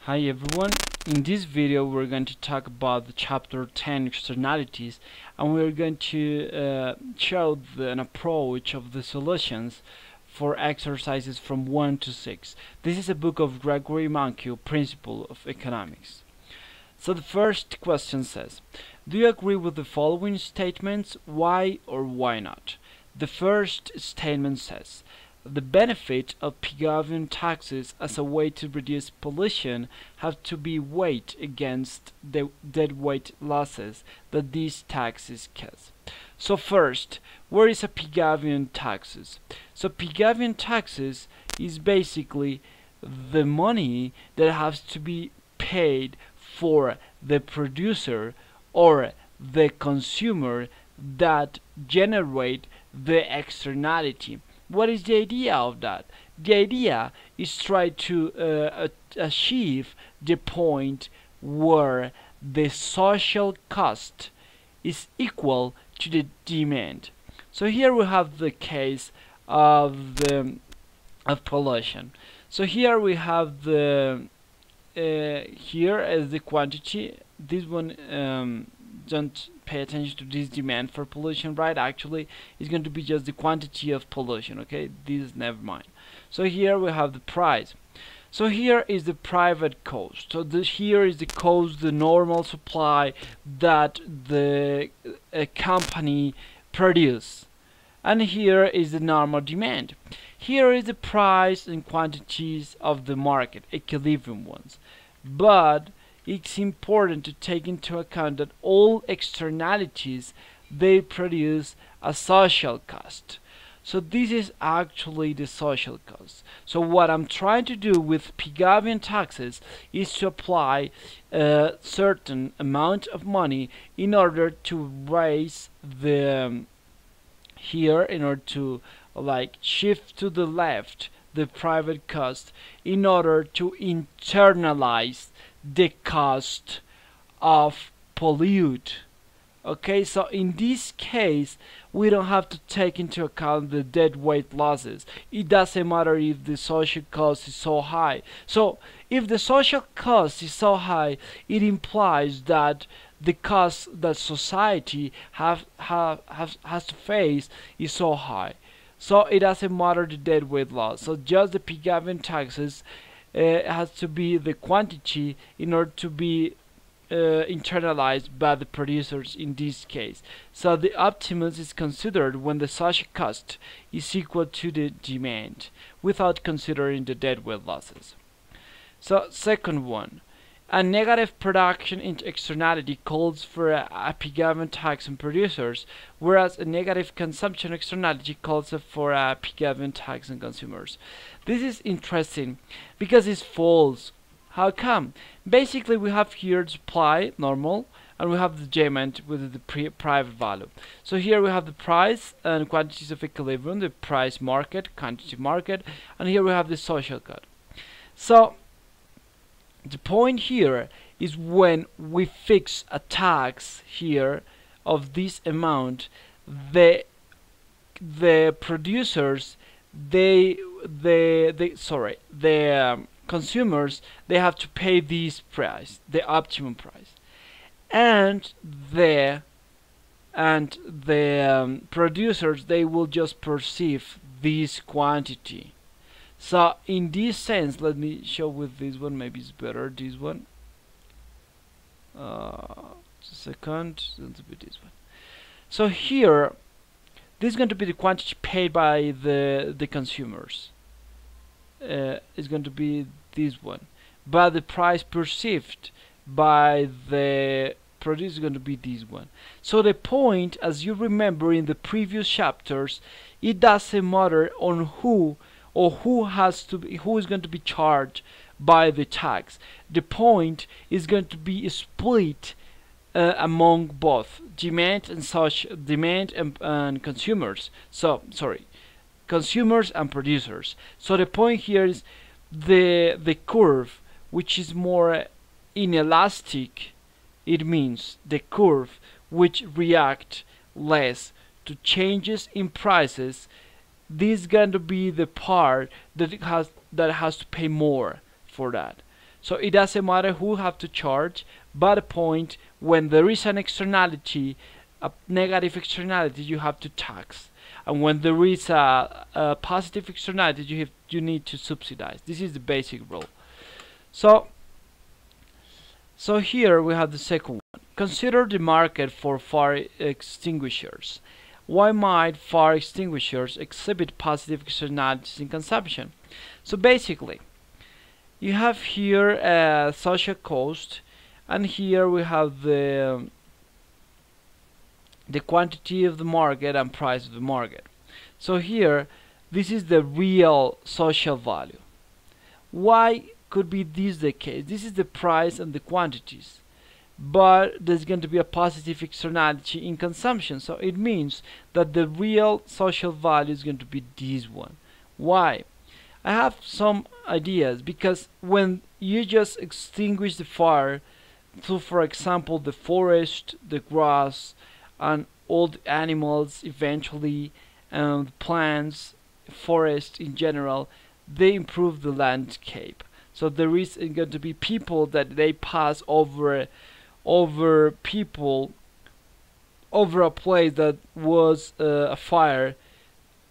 Hi everyone, in this video we're going to talk about the chapter 10 externalities, and we're going to show an approach of the solutions for exercises from 1 to 6. This is a book of Gregory Mankiw, Principle of Economics. So the first question says, do you agree with the following statements? Why or why not? The first statement says, the benefit of Pigovian taxes as a way to reduce pollution have to be weighed against the deadweight losses that these taxes cause. So first, where is a Pigovian taxes? So Pigovian taxes is basically the money that has to be paid for the producer or the consumer that generate the externality. What is the idea of that? The idea is try to achieve the point where the social cost is equal to the demand. So here we have the case of pollution. So here we have the here as the quantity. This one don't pay attention to this demand for pollution, right? Actually, it's going to be just the quantity of pollution, okay? This never mind. So here we have the price. So here is the private cost. So here is the cost, the normal supply that the company produce, and here is the normal demand. Here is the price and quantities of the market, equilibrium ones. But it's important to take into account that all externalities, they produce a social cost. So this is actually the social cost. So what I'm trying to do with Pigovian taxes is to apply a certain amount of money in order to raise the here, in order to like shift to the left the private cost, in order to internalize the cost of pollute. Okay, so in this case we don't have to take into account the deadweight losses. It doesn't matter if the social cost is so high. So if the social cost is so high, it implies that the cost that society has to face is so high. So it doesn't matter the deadweight loss. So just the Pigovian taxes has to be the quantity in order to be internalized by the producers in this case. So the optimus is considered when the social cost is equal to the demand without considering the deadweight losses. So second one, a negative production into externality calls for a Pigovian tax on producers, whereas a negative consumption externality calls for a Pigovian tax on consumers. This is interesting because it's false. How come? Basically we have here the supply, normal, and we have the demand with the private value. So here we have the price and quantities of equilibrium, the price market, quantity market, and here we have the social cost. So the point here is when we fix a tax here of this amount, the producers, the consumers, they have to pay this price, the optimum price, and the producers, they will just perceive this quantity. So in this sense, let me show with this one, maybe it's better, this one. Just a second, let's be this one. So here, this is going to be the quantity paid by the consumers. It's going to be this one. But the price perceived by the producer is going to be this one. So the point, as you remember in the previous chapters, it doesn't matter on who is going to be charged by the tax. The point is going to be split among both demand and consumers. So sorry, consumers and producers. So the point here is the curve, which is more inelastic. It means the curve which react less to changes in prices. This is going to be the part that has to pay more for that. So it doesn't matter who have to charge, but the point when there is an externality, a negative externality, you have to tax, and when there is a positive externality, you need to subsidize. This is the basic rule. So here we have the second one. Consider the market for fire extinguishers. Why might fire extinguishers exhibit positive externalities in consumption? So basically, you have here a social cost, and here we have the quantity of the market and price of the market. So here, this is the real social value. Why could be this the case? This is the price and the quantities, but there's going to be a positive externality in consumption, so it means that the real social value is going to be this one. Why? I have some ideas, because when you just extinguish the fire, so for example the forest, the grass, and all the animals, eventually plants, forest in general, they improve the landscape. So there is going to be people that they pass over people over a place that was a fire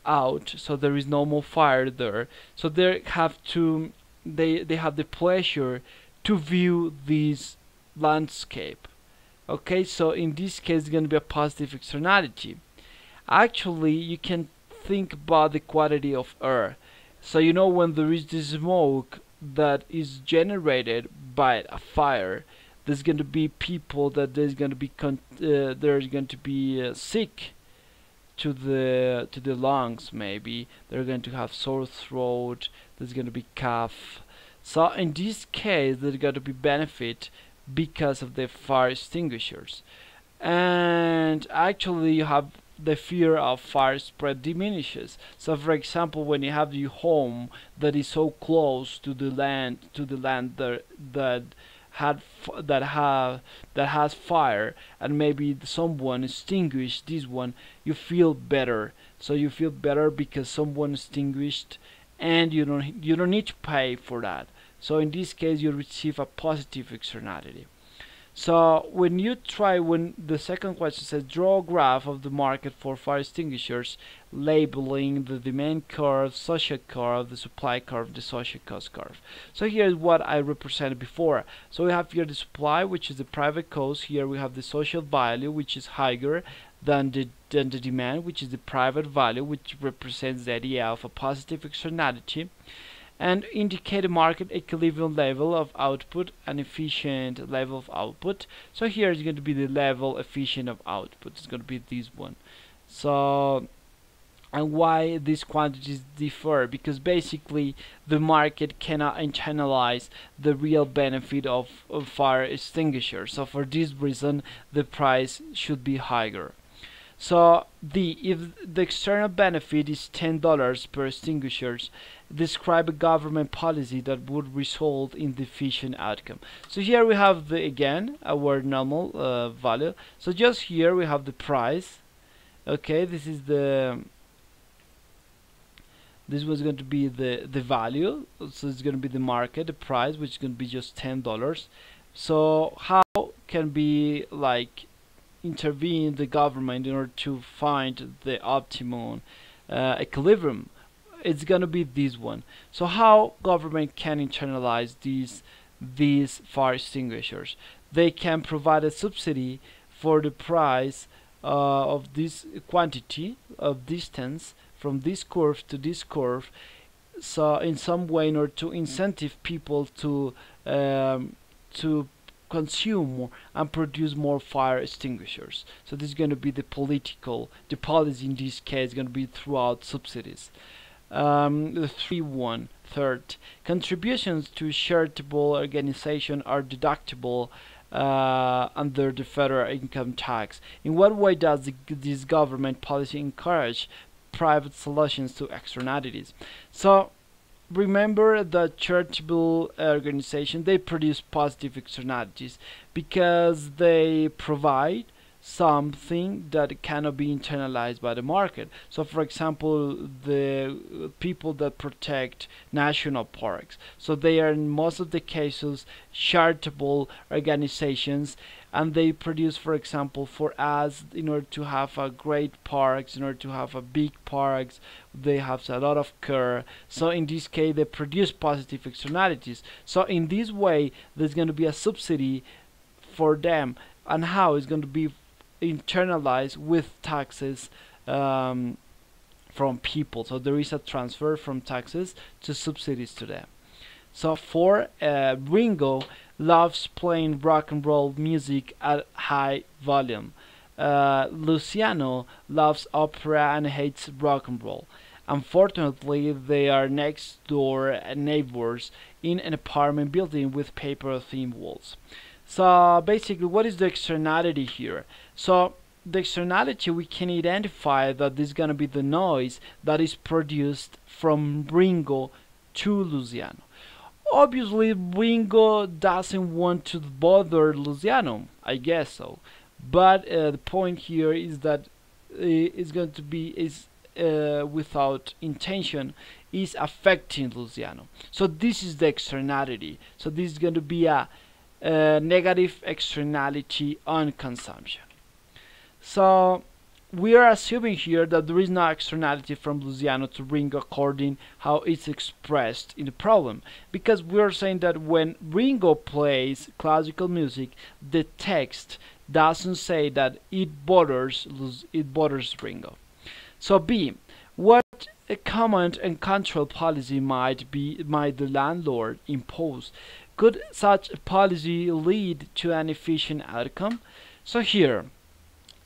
out, so there is no more fire there. So they have the pleasure to view this landscape. Okay, so in this case it's going to be a positive externality. Actually, you can think about the quality of air. So you know, when there is this smoke that is generated by a fire, there's going to be people that there's going to be sick to the lungs. Maybe they're going to have sore throat, there's going to be cough. So in this case there's going to be benefit because of the fire extinguishers, and actually you have the fear of fire spread diminishes. So for example, when you have your home that is so close to the land that has fire, and maybe someone extinguished this one, you feel better. So you feel better because someone extinguished, and you don't need to pay for that. So in this case you receive a positive externality. So when the second question says draw a graph of the market for fire extinguishers, labeling the demand curve, social curve, the supply curve, the social cost curve. So here's what I represented before. So we have here the supply, which is the private cost. Here we have the social value, which is higher than the demand, which is the private value, which represents the idea of a positive externality, and indicate a market equilibrium level of output and efficient level of output. So here is going to be the level efficient of output. It's going to be this one. So, and why these quantities differ? Because basically the market cannot internalize the real benefit of fire extinguishers. So for this reason the price should be higher. So if the external benefit is $10 per extinguishers, describe a government policy that would result in the efficient outcome. So here we have again our normal value. So just here we have the price. Okay, this was going to be the value. So it's going to be the market, the price, which is going to be just $10. So how can be like intervene the government in order to find the optimum equilibrium? It's gonna be this one. So how government can internalize these fire extinguishers? They can provide a subsidy for the price of this quantity of distance from this curve to this curve, so in some way in order to incentive people to consume more and produce more fire extinguishers. So this is going to be the policy in this case is going to be throughout subsidies. The third, contributions to charitable organization are deductible under the federal income tax. In what way does this government policy encourage private solutions to externalities? So remember that charitable organization, they produce positive externalities because they provide something that cannot be internalized by the market. So for example, the people that protect national parks, so they are in most of the cases charitable organizations, and they produce, for example, for us, in order to have a great parks, in order to have a big parks, they have a lot of care. So in this case they produce positive externalities. So in this way there's going to be a subsidy for them, and how it's going to be internalized with taxes from people. So there is a transfer from taxes to subsidies to them. So for Ringo loves playing rock and roll music at high volume. Luciano loves opera and hates rock and roll. Unfortunately, they are next door neighbors in an apartment building with paper-themed walls. So basically, what is the externality here? So the externality, we can identify that this is going to be the noise that is produced from Ringo to Luciano. Obviously, Ringo doesn't want to bother Luciano, I guess so. But the point here is that it's going to be without intention is affecting Luciano. So this is the externality. So this is going to be a negative externality on consumption. So we are assuming here that there is no externality from Luciano to Ringo according how it's expressed in the problem, because we are saying that when Ringo plays classical music, the text doesn't say that it bothers Ringo. So B, what a command and control policy might the landlord impose? Could such a policy lead to an efficient outcome? So here,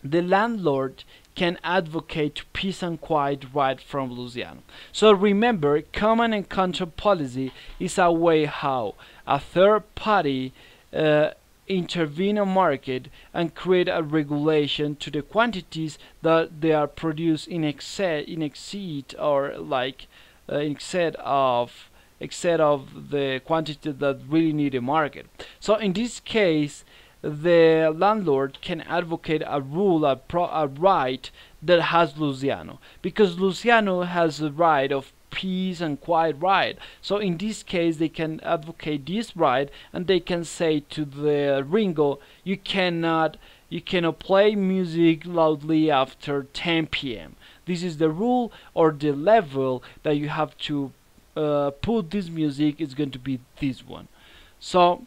the landlord can advocate peace and quiet right from Luciano. So remember, command and control policy is a way how a third party intervene on market and create a regulation to the quantities that they are produced in exceed or like exceed of the quantity that really need a market. So in this case, the landlord can advocate a rule, a right that has Luciano, because Luciano has the right of peace and quiet right. So in this case they can advocate this right, and they can say to the Ringo, you cannot play music loudly after 10 p.m. This is the rule or the level that you have to put this music is going to be this one. So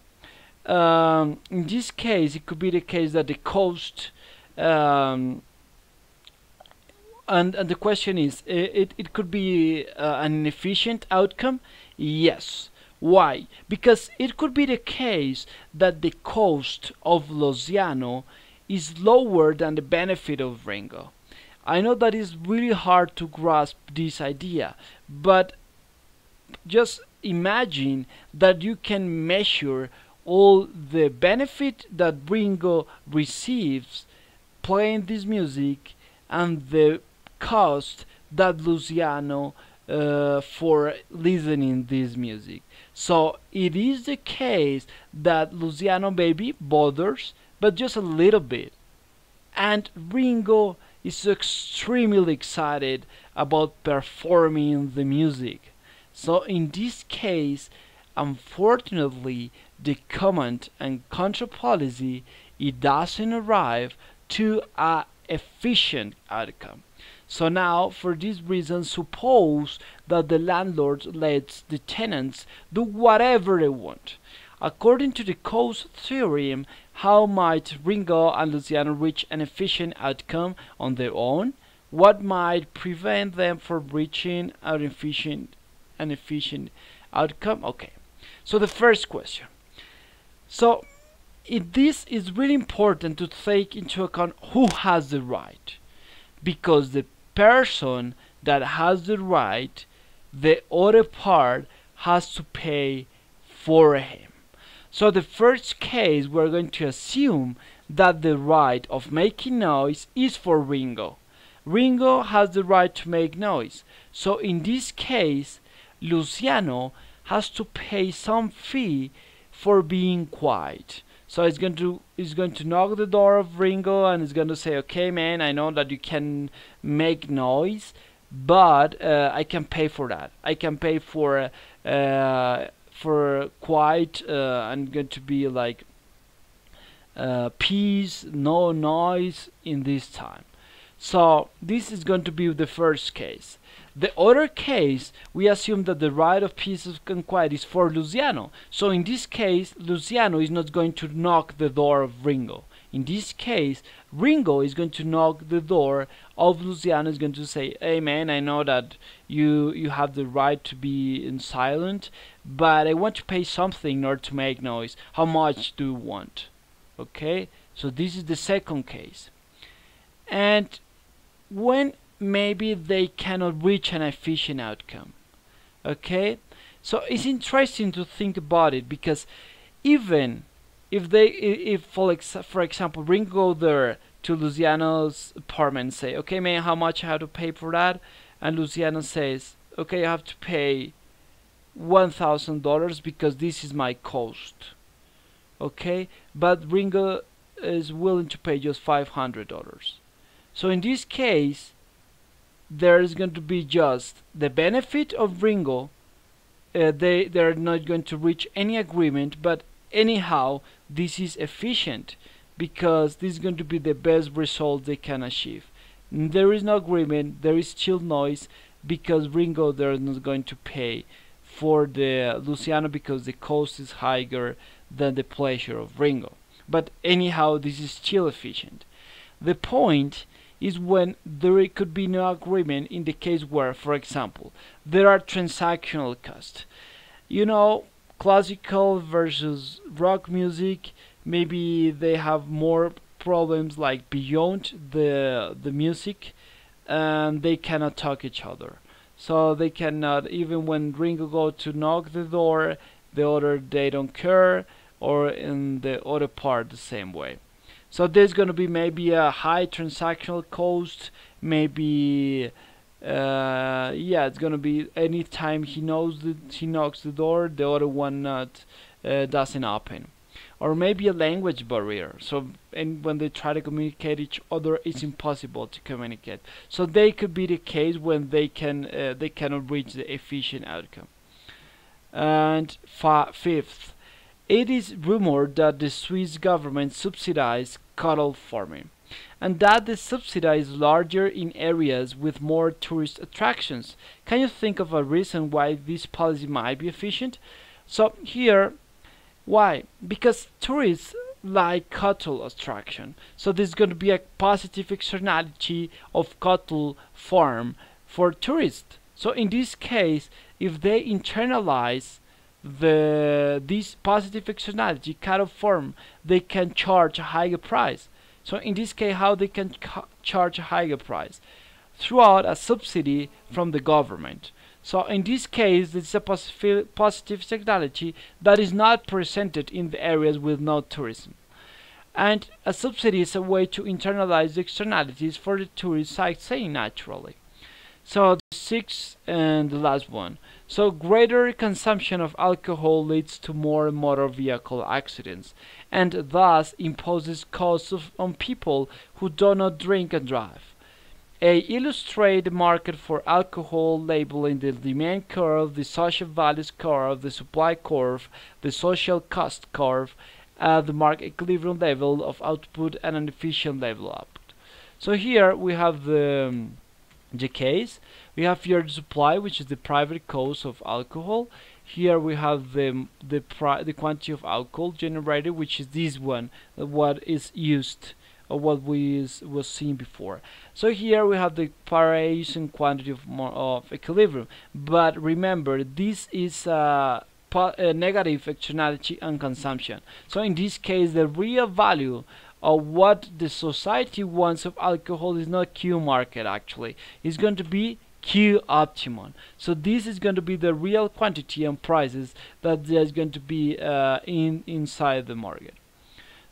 in this case it could be the case that the cost and the question is, it could be an inefficient outcome. Yes. Why? Because it could be the case that the cost of Luciano is lower than the benefit of Ringo. I know that it's really hard to grasp this idea, but just imagine that you can measure all the benefit that Ringo receives playing this music and the cost that Luciano for listening this music. So it is the case that Luciano maybe bothers, but just a little bit, and Ringo is extremely excited about performing the music. So in this case, unfortunately, the command and control policy, it doesn't arrive to an efficient outcome. So now, for this reason, suppose that the landlord lets the tenants do whatever they want. According to the cost theorem, how might Ringo and Luciano reach an efficient outcome on their own? What might prevent them from reaching an efficient outcome? Okay, so the first question. So this is really important to take into account who has the right, because the person that has the right, the other part has to pay for him. So the first case, we're going to assume that the right of making noise is for Ringo. Ringo has the right to make noise. So in this case, Luciano has to pay some fee for being quiet. So it's going to knock the door of Ringo, and it's going to say, okay man, I know that you can make noise, but I can pay for that. I can pay for quite I'm going to be like peace, no noise in this time. So this is going to be the first case. The other case, we assume that the right of peace and quiet is for Luciano. So in this case, Luciano is not going to knock the door of Ringo. In this case, Ringo is going to knock the door of Luciano, is going to say, hey man, I know that you have the right to be in silent, but I want to pay something in order to make noise. How much do you want? Okay, so this is the second case. And when maybe they cannot reach an efficient outcome. Okay, so it's interesting to think about it, because even if for example Ringo go there to Luciano's apartment and say, okay man, how much I have to pay for that, and Luciano says, okay, I have to pay $1,000 because this is my cost. Okay, but Ringo is willing to pay just $500. So in this case, there is going to be just the benefit of Ringo. They're not going to reach any agreement, but anyhow, this is efficient because this is going to be the best result they can achieve. There is no agreement, there is still noise because Ringo they're not going to pay for the Luciano because the cost is higher than the pleasure of Ringo. But anyhow, this is still efficient. The point is when there could be no agreement in the case where, for example, there are transactional costs. You know, classical versus rock music, maybe they have more problems like beyond the music, and they cannot talk each other. So they cannot, even when Ringo go to knock the door, the other they don't care, or in the other part the same way. So there's going to be maybe a high transactional cost, maybe yeah, it's going to be anytime he knocks the door, the other one doesn't open. Or maybe a language barrier, so and when they try to communicate each other, it's impossible to communicate. So they could be the case when they cannot reach the efficient outcome. And fifth, it is rumored that the Swiss government subsidizes cattle farming, and that the subsidy is larger in areas with more tourist attractions. Can you think of a reason why this policy might be efficient? So here, why? Because tourists like cattle attraction. So there's going to be a positive externality of cattle farm for tourists. So in this case, if they internalize this positive externality cattle farm, they can charge a higher price. So in this case, how they can charge a higher price? Throughout a subsidy from the government. So in this case, this is a positive externality that is not presented in the areas with no tourism. And a subsidy is a way to internalize the externalities for the tourist sightseeing naturally. So the sixth and the last one. So greater consumption of alcohol leads to more motor vehicle accidents, and thus imposes costs on people who do not drink and drive. Illustrate the market for alcohol labeling the demand curve, the social values curve, the supply curve, the social cost curve, the market equilibrium level of output and an efficient level of output. So here we have the case. We have here the supply, which is the private cost of alcohol. Here we have the quantity of alcohol generated, which is this one, what is used, or what was seen before. So here we have the price and quantity of equilibrium. But remember, this is a negative externality on consumption. So in this case, the real value of what the society wants of alcohol is not Q market, actually. It's going to be Q optimum. So this is going to be the real quantity and prices that there's going to be inside the market.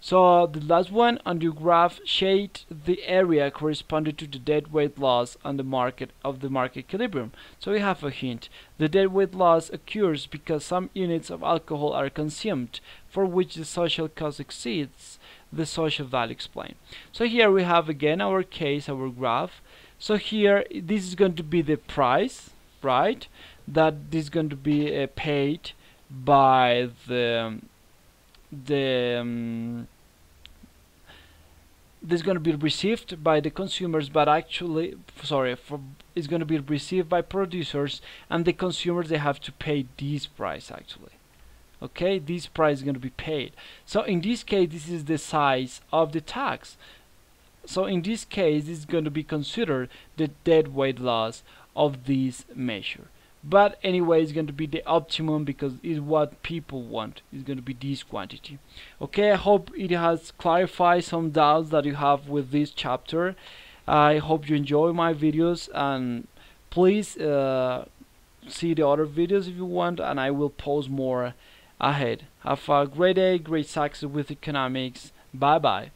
So the last one on your graph, shade the area corresponding to the deadweight loss on the market of the market equilibrium. So we have a hint. The deadweight loss occurs because some units of alcohol are consumed for which the social cost exceeds the social value explained. So here we have again our case, our graph. So here this is going to be the price, right? That this is going to be paid by the this is going to be received by the consumers, but actually, sorry, it's going to be received by producers, and the consumers, they have to pay this price actually. Okay, this price is going to be paid. So in this case, this is the size of the tax. So in this case, this is going to be considered the deadweight loss of this measure. But anyway, it's going to be the optimum because it's what people want. It's going to be this quantity. Okay, I hope it has clarified some doubts that you have with this chapter. I hope you enjoy my videos, and please see the other videos if you want, and I will post more ahead. Have a great day, great success with economics. Bye bye.